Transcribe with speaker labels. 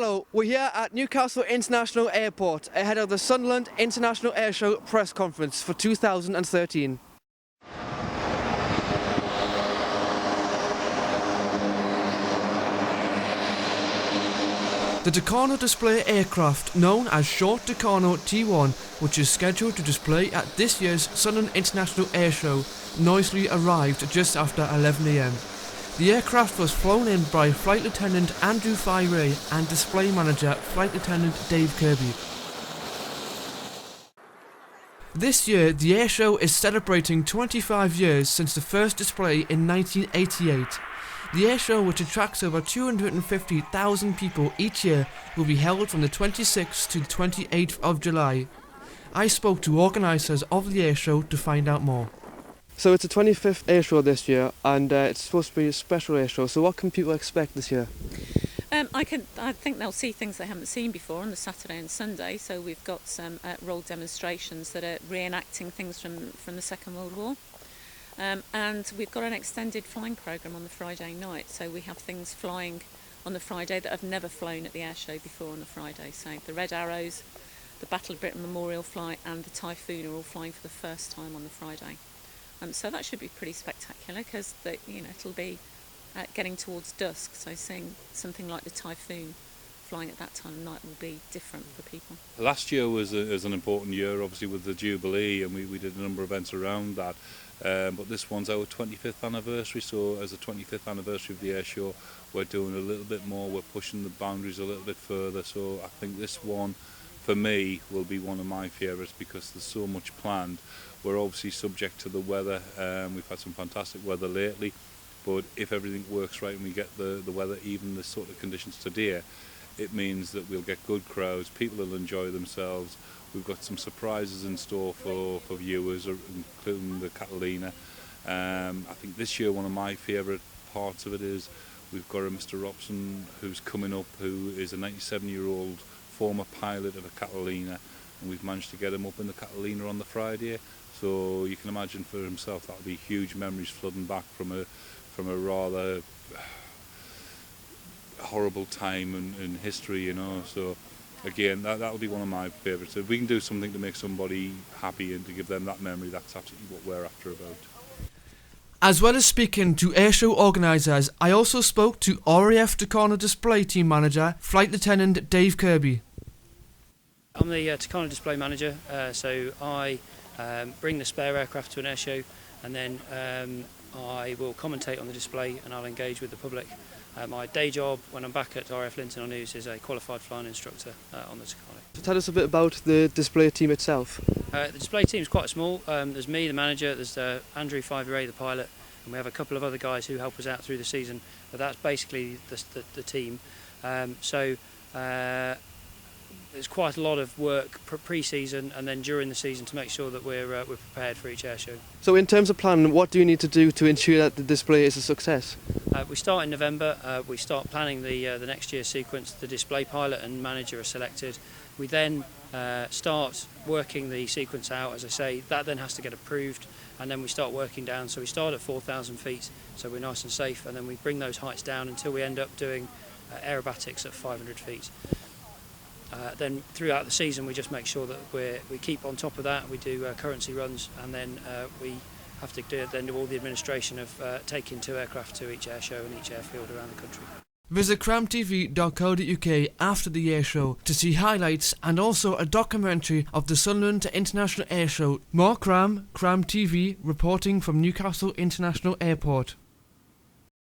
Speaker 1: Hello, we're here at Newcastle International Airport ahead of the Sunderland International Airshow press conference for 2013. The Tucano display aircraft, known as Short Tucano T1, which is scheduled to display at this year's Sunderland International Airshow, noisily arrived just after 11 AM. The aircraft was flown in by Flight Lieutenant Andrew Fire and Display Manager Flight Lieutenant Dave Kirby. This year, the airshow is celebrating 25 years since the first display in 1988. The airshow, which attracts over 250,000 people each year, will be held from the 26th to the 28th of July. I spoke to organisers of the airshow to find out more. So it's the 25th airshow this year, and it's supposed to be a special airshow. So what can people expect this year?
Speaker 2: I think they'll see things they haven't seen before on the Saturday and Sunday. So we've got some roll demonstrations that are reenacting things from the Second World War. And we've got an extended flying programme on the Friday night. So we have things flying on the Friday that have never flown at the airshow before on the Friday. So the Red Arrows, the Battle of Britain Memorial Flight and the Typhoon are all flying for the first time on the Friday. So that should be pretty spectacular because it'll be getting towards dusk, so seeing something like the Typhoon flying at that time of night will be different for people.
Speaker 3: Last year was an important year, obviously with the Jubilee, and we did a number of events around that. But this one's our 25th anniversary, so as a 25th anniversary of the airshow, we're doing a little bit more, we're pushing the boundaries a little bit further. So I think this one, for me, will be one of my favourites because there's so much planned. We're obviously subject to the weather. We've had some fantastic weather lately, but if everything works right and we get the weather, even the sort of conditions today, it means that we'll get good crowds, people will enjoy themselves. We've got some surprises in store for viewers, including the Catalina. I think this year one of my favourite parts of it is we've got a Mr. Robson who's coming up, who is a 97-year-old former pilot of a Catalina, and we've managed to get him up in the Catalina on the Friday. So you can imagine for himself that'll be huge memories flooding back from a rather horrible time in history, So again, that'll be one of my favourites. If we can do something to make somebody happy and to give them that memory, that's absolutely what we're after about.
Speaker 1: As well as speaking to airshow organisers, I also spoke to RAF Tucano Display Team Manager, Flight Lieutenant Dave Kirby.
Speaker 4: I'm the Tucano Display Manager, so I bring the spare aircraft to an airshow, and then I will commentate on the display and I'll engage with the public. My day job when I'm back at RAF Linton on News is a qualified flying instructor on the Tucano.
Speaker 1: So tell us a bit about the display team itself.
Speaker 4: The display team is quite small. There's me, the manager, there's Andrew Fire, the pilot, and we have a couple of other guys who help us out through the season, but that's basically the team. There's quite a lot of work pre-season and then during the season to make sure that we're prepared for each airshow.
Speaker 1: So in terms of planning, what do you need to do to ensure that the display is a success?
Speaker 4: We start in November, we start planning the next year's sequence. The display pilot and manager are selected. We then start working the sequence out, as I say. That then has to get approved, and then we start working down. So we start at 4,000 feet, so we're nice and safe, and then we bring those heights down until we end up doing aerobatics at 500 feet. Then throughout the season we just make sure that we keep on top of that. We do currency runs, and then we have to do all the administration of taking 2 aircraft to each airshow and each airfield around the country.
Speaker 1: Visit cramtv.co.uk after the airshow to see highlights and also a documentary of the Sunderland International Airshow. More Cram TV reporting from Newcastle International Airport.